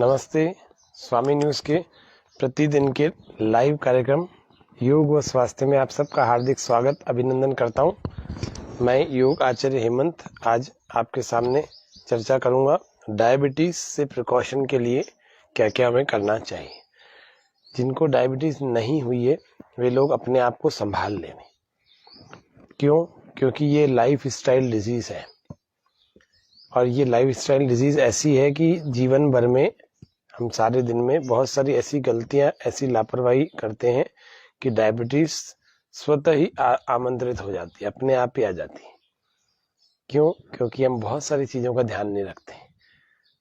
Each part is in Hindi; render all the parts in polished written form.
नमस्ते। स्वामी न्यूज़ के प्रतिदिन के लाइव कार्यक्रम योग व स्वास्थ्य में आप सबका हार्दिक स्वागत अभिनंदन करता हूं। मैं योग आचार्य हेमंत आज आपके सामने चर्चा करूंगा डायबिटीज से प्रिकॉशन के लिए क्या क्या हमें करना चाहिए। जिनको डायबिटीज नहीं हुई है वे लोग अपने आप को संभाल लें। क्यों? क्योंकि ये लाइफ स्टाइल डिजीज है और ये लाइफ स्टाइल डिजीज ऐसी है कि जीवन भर में हम सारे दिन में बहुत सारी ऐसी गलतियां, ऐसी लापरवाही करते हैं कि डायबिटीज स्वतः ही आमंत्रित हो जाती है, अपने आप ही आ जाती है। क्यों? क्योंकि हम बहुत सारी चीजों का ध्यान नहीं रखते।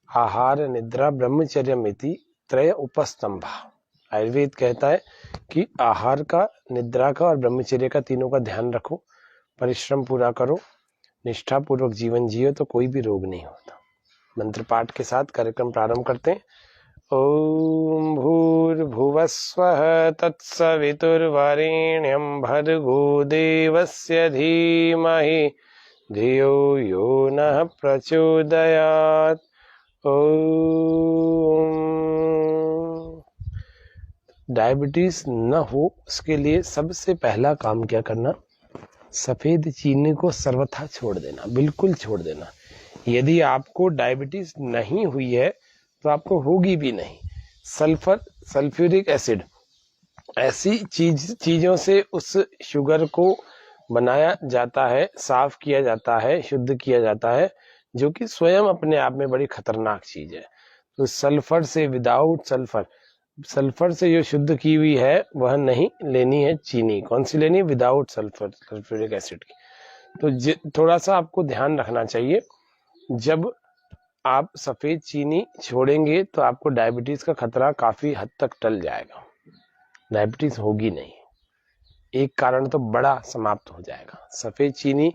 आहार, निद्रा, ब्रह्मचर्यमिति त्रय उपस्तंभा। आयुर्वेद कहता है कि आहार का, निद्रा का और ब्रह्मचर्य का, तीनों का ध्यान रखो, परिश्रम पूरा करो, निष्ठा पूर्वक जीवन जियो तो कोई भी रोग नहीं होता। मंत्र पाठ के साथ कार्यक्रम प्रारंभ करते हैं। ओम भूर्भुवस्वः तत्सवितुर्वरेण्यं भर्गो देवस्य धीमहि धियो यो नः प्रचोदयात्। ओम। डायबिटीज न हो उसके लिए सबसे पहला काम क्या करना? सफेद चीनी को सर्वथा छोड़ देना, बिल्कुल छोड़ देना। यदि आपको डायबिटीज नहीं हुई है तो आपको होगी भी नहीं। सल्फ्यूरिक एसिड ऐसी चीजों से उस शुगर को बनाया जाता है, साफ किया जाता है, शुद्ध किया जाता है, जो कि स्वयं अपने आप में बड़ी खतरनाक चीज है। तो सल्फर से, विदाउट सल्फर से जो शुद्ध की हुई है वह नहीं लेनी है चीनी। कौन सी लेनी है? विदाउट सल्फ्यूरिक एसिड की। तो थोड़ा सा आपको ध्यान रखना चाहिए। जब आप सफेद चीनी छोड़ेंगे तो आपको डायबिटीज का खतरा काफी हद तक टल जाएगा। डायबिटीज होगी नहीं। एक कारण तो बड़ा समाप्त हो जाएगा। सफेद चीनी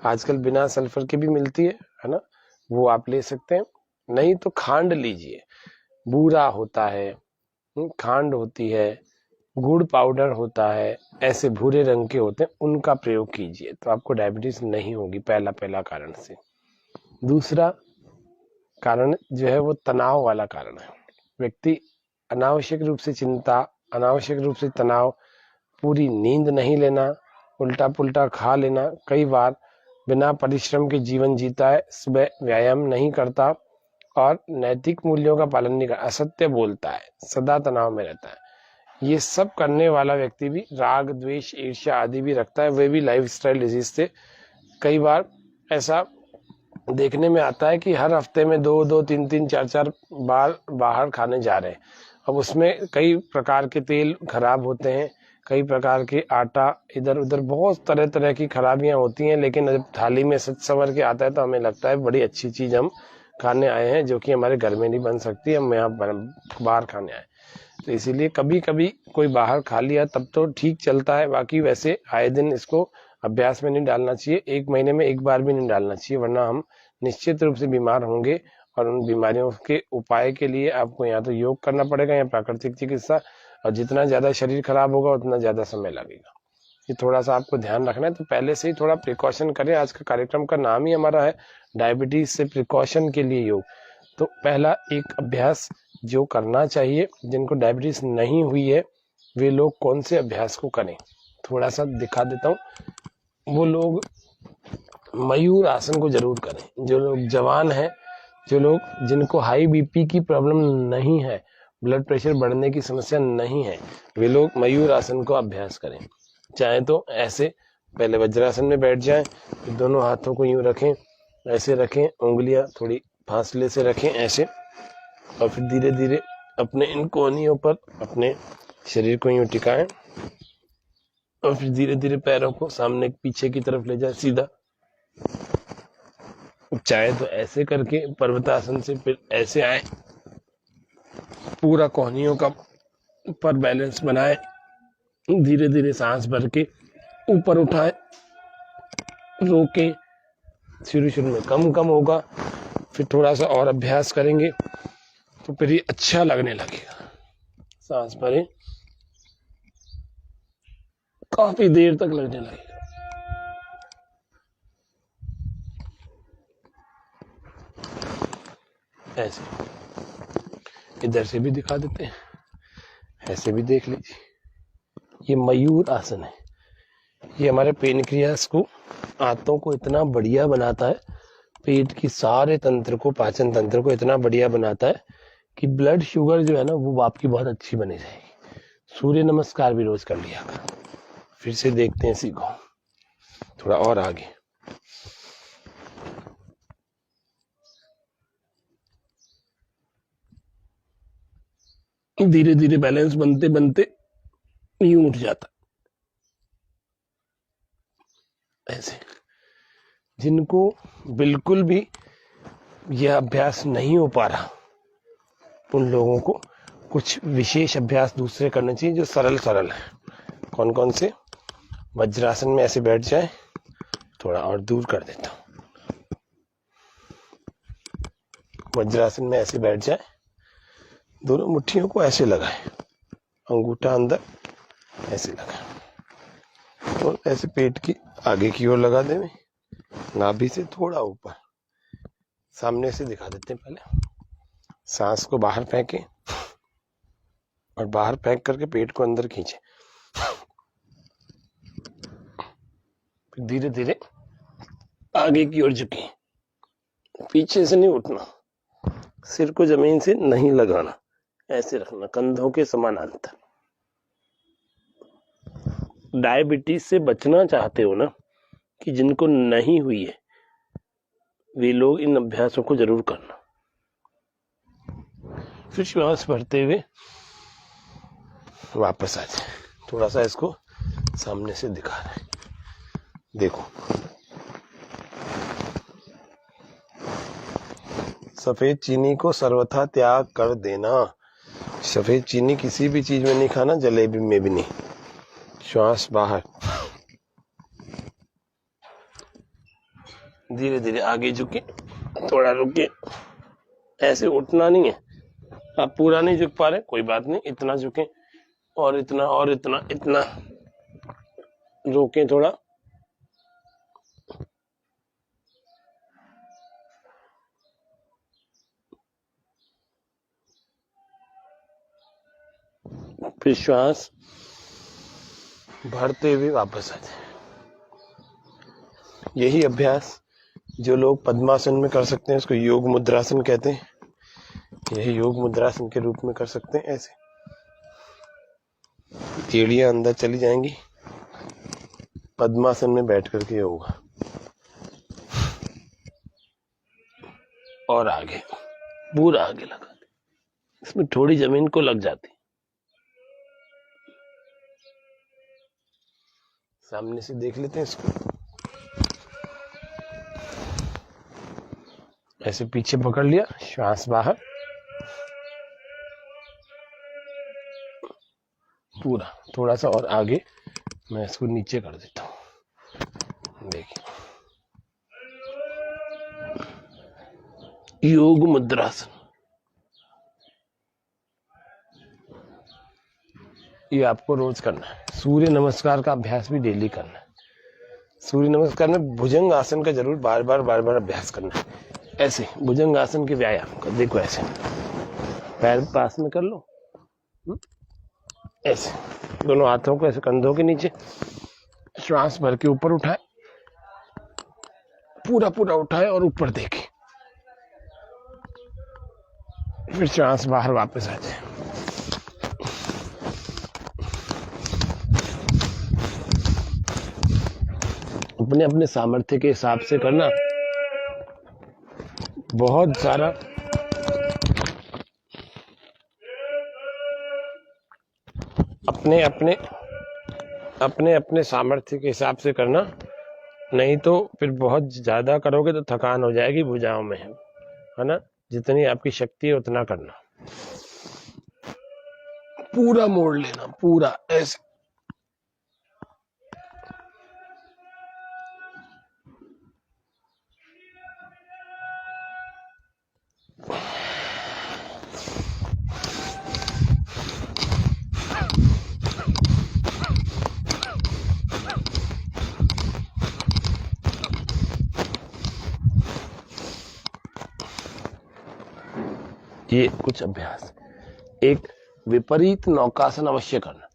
आजकल बिना सल्फर के भी मिलती है ना, वो आप ले सकते हैं। नहीं तो खांड लीजिए। बूरा होता है, खांड होती है, गुड़ पाउडर होता है, ऐसे भूरे रंग के होते हैं, उनका प्रयोग कीजिए तो आपको डायबिटीज नहीं होगी। पहला कारण से। दूसरा कारण जो है वो तनाव वाला कारण है। व्यक्ति अनावश्यक रूप से चिंता, अनावश्यक रूप से तनाव, पूरी नींद नहीं लेना, उल्टा पुल्टा खा लेना, कई बार बिना परिश्रम के जीवन जीता है, सुबह व्यायाम नहीं करता और नैतिक मूल्यों का पालन नहीं करता, असत्य बोलता है, सदा तनाव में रहता है। ये सब करने वाला व्यक्ति भी राग, द्वेष, ईर्ष्या आदि भी रखता है। वे भी लाइफस्टाइल डिजीज से कई बार ऐसा देखने में आता है कि हर हफ्ते में 2-2, 3-3, 4-4 बार बाहर खाने जा रहे हैं। अब उसमें कई प्रकार के तेल खराब होते हैं, कई प्रकार के आटा इधर उधर, बहुत तरह तरह की खराबियां होती हैं। लेकिन जब थाली में सच संवर के आता है तो हमें लगता है बड़ी अच्छी चीज हम खाने आए हैं, जो कि हमारे घर में नहीं बन सकती, हम यहाँ बाहर खाने आए। तो इसीलिए कभी कभी कोई बाहर खा लिया तब तो ठीक चलता है, बाकी वैसे आए दिन इसको अभ्यास में नहीं डालना चाहिए। 1 महीने में 1 बार भी नहीं डालना चाहिए, वरना हम निश्चित रूप से बीमार होंगे। और उन बीमारियों के उपाय के लिए आपको या तो योग करना पड़ेगा या प्राकृतिक चिकित्सा, और जितना ज्यादा शरीर खराब होगा उतना ज्यादा समय लगेगा। ये थोड़ा सा आपको ध्यान रखना है। तो पहले से ही थोड़ा प्रिकॉशन करें। आज का कार्यक्रम का नाम ही हमारा है डायबिटीज से प्रिकॉशन के लिए योग। तो पहला एक अभ्यास जो करना चाहिए, जिनको डायबिटीज नहीं हुई है वे लोग कौन से अभ्यास को करें, थोड़ा सा दिखा देता हूँ। वो लोग मयूर आसन को जरूर करें। जो लोग जवान हैं, जो लोग जिनको हाई बीपी की प्रॉब्लम नहीं है, ब्लड प्रेशर बढ़ने की समस्या नहीं है, वे लोग मयूर आसन को अभ्यास करें। चाहे तो ऐसे पहले वज्रासन में बैठ जाएं, फिर दोनों हाथों को यूं रखें, ऐसे रखें, उंगलियां थोड़ी फासले से रखें ऐसे, और फिर धीरे धीरे अपने इन कोहनियों पर अपने शरीर को यूं टिकाएं और फिर धीरे धीरे पैरों को सामने पीछे की तरफ ले जाए सीधा। चाहे तो ऐसे करके पर्वतासन से फिर ऐसे आए, पूरा कोहनियों का पर बैलेंस बनाए, धीरे धीरे सांस भर के ऊपर उठाए, रोके। शुरू में कम होगा, फिर थोड़ा सा और अभ्यास करेंगे तो फिर ये अच्छा लगने लगेगा। सांस भरें, काफी देर तक लगने लगेगा। ऐसे इधर से भी दिखा देते हैं, ऐसे भी देख लीजिए। ये मयूर आसन है। ये हमारे पेनक्रियास को, आंतों को इतना बढ़िया बनाता है, पेट की सारे तंत्र को, पाचन तंत्र को इतना बढ़िया बनाता है कि ब्लड शुगर जो है ना वो आपकी बहुत अच्छी बनी जाएगी। सूर्य नमस्कार भी रोज कर लिया करो। फिर से देखते हैं, सीखो थोड़ा और आगे। धीरे धीरे बैलेंस बनते बनते यूं उठ जाता। ऐसे जिनको बिल्कुल भी यह अभ्यास नहीं हो पा रहा, उन लोगों को कुछ विशेष अभ्यास दूसरे करने चाहिए जो सरल सरल है। कौन कौन से? वज्रासन में ऐसे बैठ जाए, थोड़ा और दूर कर देता हूं। वज्रासन में ऐसे बैठ जाए, दोनों मुट्ठियों को ऐसे लगाए, अंगूठा अंदर ऐसे लगाए और ऐसे पेट की आगे की ओर लगा दें, नाभि से थोड़ा ऊपर। सामने से दिखा देते हैं। पहले सांस को बाहर फेंके और बाहर फेंक करके पेट को अंदर खींचे। फिर धीरे धीरे आगे की ओर झुके, पीछे से नहीं उठना, सिर को जमीन से नहीं लगाना, ऐसे रखना कंधों के समानांतर। डायबिटीज से बचना चाहते हो ना, कि जिनको नहीं हुई है, वे लोग इन अभ्यासों को जरूर करना। फिर श्वास भरते हुए वापस आ जाए। थोड़ा सा इसको सामने से दिखा रहे हैं, देखो। सफेद चीनी को सर्वथा त्याग कर देना। सफेद चीनी किसी भी चीज में नहीं खाना, जलेबी में भी नहीं। श्वास बाहर, धीरे धीरे आगे झुके, थोड़ा रुके। ऐसे उठना नहीं है। आप पूरा नहीं झुक पा रहे, कोई बात नहीं, इतना झुके और इतना और इतना, इतना रोकें थोड़ा। फिर श्वास भरते हुए वापस आ जाए। यही अभ्यास जो लोग पद्मासन में कर सकते हैं, उसको योग मुद्रासन कहते हैं। यही योग मुद्रासन के रूप में कर सकते हैं। ऐसे एड़ियां अंदर चली जाएंगी, पद्मासन में बैठ करके होगा। और आगे, पूरा आगे लगा दे, इसमें थोड़ी जमीन को लग जाती। सामने से देख लेते हैं इसको। ऐसे पीछे पकड़ लिया, श्वास बाहर, पूरा। थोड़ा सा और आगे मैं इसको नीचे कर देता हूं। देखिए, योग मुद्रासन। ये आपको रोज करना है। सूर्य नमस्कार का अभ्यास भी डेली करना है। सूर्य नमस्कार में भुजंग आसन का जरूर बार बार अभ्यास करना है। ऐसे भुजंग आसन के व्यायाम का, देखो ऐसे पैर पास में कर लो, ऐसे दोनों हाथों को ऐसे कंधों के नीचे, श्वास भर के ऊपर उठाए, पूरा पूरा उठाए और ऊपर देखे। फिर श्वास बाहर वापस आ जाए। अपने अपने सामर्थ्य के हिसाब से करना। बहुत सारा अपने अपने सामर्थ्य के हिसाब से करना, नहीं तो फिर बहुत ज्यादा करोगे तो थकान हो जाएगी भुजाओं में, है ना। जितनी आपकी शक्ति है उतना करना। पूरा मोड़ लेना, पूरा ऐसे। ये कुछ अभ्यास। एक विपरीत नौकासन अवश्य करना।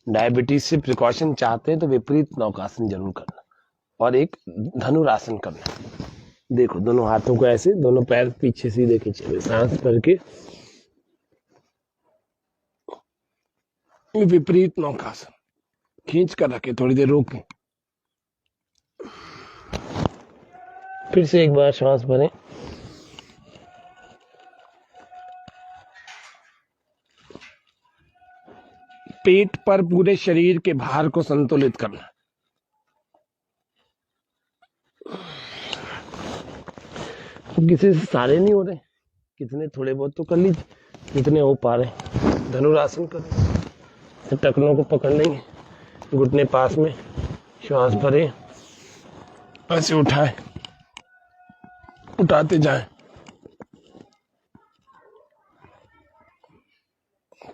डायबिटीज से प्रिकॉशन चाहते हैं तो विपरीत नौकासन जरूर करना, और एक धनुरासन करना। देखो दोनों हाथों को ऐसे, दोनों पैर पीछे सीधे खींचे, सांस भर के विपरीत नौकासन खींच कर रखे, थोड़ी देर रोकें, फिर से एक बार श्वास भरें, पेट पर पूरे शरीर के भार को संतुलित करना। किसी से सारे नहीं हो रहे, कितने थोड़े बहुत तो कर लीजिए, जितने हो पा रहे। धनुरासन करें, टखनों को पकड़ लेंगे, घुटने पास में, श्वास भरे, ऐसे उठाए, उठाते जाएं,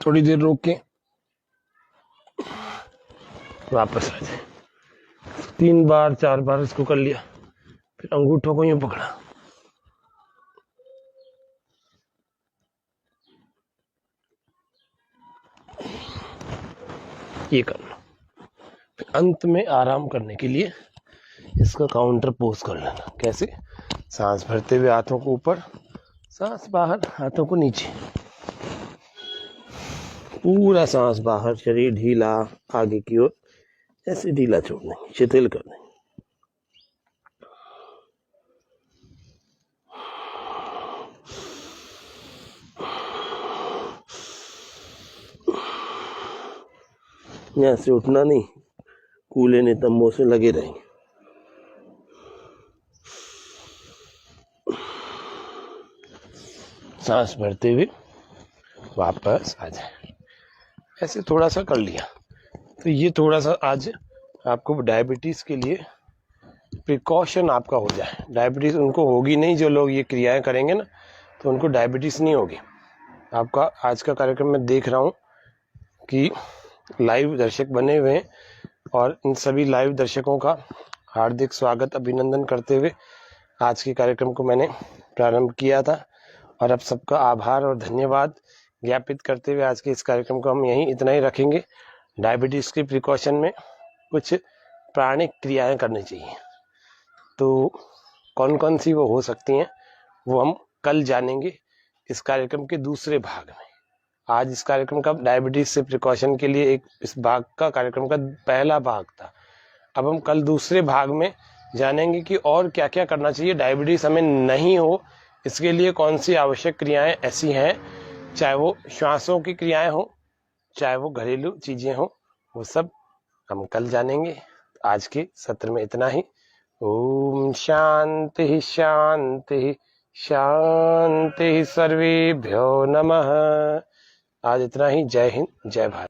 थोड़ी देर रोक के वापस आ जाए। 3 बार 4 बार इसको कर लिया, फिर अंगूठों को यूं पकड़ा, ये करना। फिर अंत में आराम करने के लिए इसका काउंटर पोज कर लेना। कैसे? सांस भरते हुए हाथों को ऊपर, सांस बाहर, हाथों को नीचे, पूरा सांस बाहर, शरीर ढीला आगे की ओर, ऐसे ढीला छोड़ना, शिथिल करना। यहाँ से उठना नहीं, कूले नितंबों से लगे रहेंगे। सांस भरते हुए वापस आ जाए। ऐसे थोड़ा सा कर लिया तो ये थोड़ा सा आज आपको डायबिटीज के लिए प्रिकॉशन आपका हो जाए। डायबिटीज उनको होगी नहीं, जो लोग ये क्रियाएं करेंगे ना, तो उनको डायबिटीज नहीं होगी। आपका आज का कार्यक्रम मैं देख रहा हूँ कि लाइव दर्शक बने हुए हैं, और इन सभी लाइव दर्शकों का हार्दिक स्वागत, अभिनंदन करते हुए आज के कार्यक्रम को मैंने प्रारंभ किया था, और अब सबका आभार और धन्यवाद ज्ञापित करते हुए आज के इस कार्यक्रम को हम यहीं इतना ही रखेंगे। डायबिटीज के प्रिकॉशन में कुछ प्राणिक क्रियाएं करनी चाहिए, तो कौन कौन सी वो हो सकती हैं वो हम कल जानेंगे इस कार्यक्रम के दूसरे भाग में। आज इस कार्यक्रम का डायबिटीज से प्रिकॉशन के लिए इस भाग का कार्यक्रम का पहला भाग था। अब हम कल दूसरे भाग में जानेंगे कि और क्या क्या करना चाहिए डायबिटीज हमें नहीं हो, इसके लिए कौन सी आवश्यक क्रियाएं ऐसी हैं, चाहे वो श्वासों की क्रियाएं हो, चाहे वो घरेलू चीजें हो, वो सब हम कल जानेंगे। आज के सत्र में इतना ही। ओम शांति शांति शांति, सर्वेभ्यो नमः। आज इतना ही। जय हिंद, जय भारत।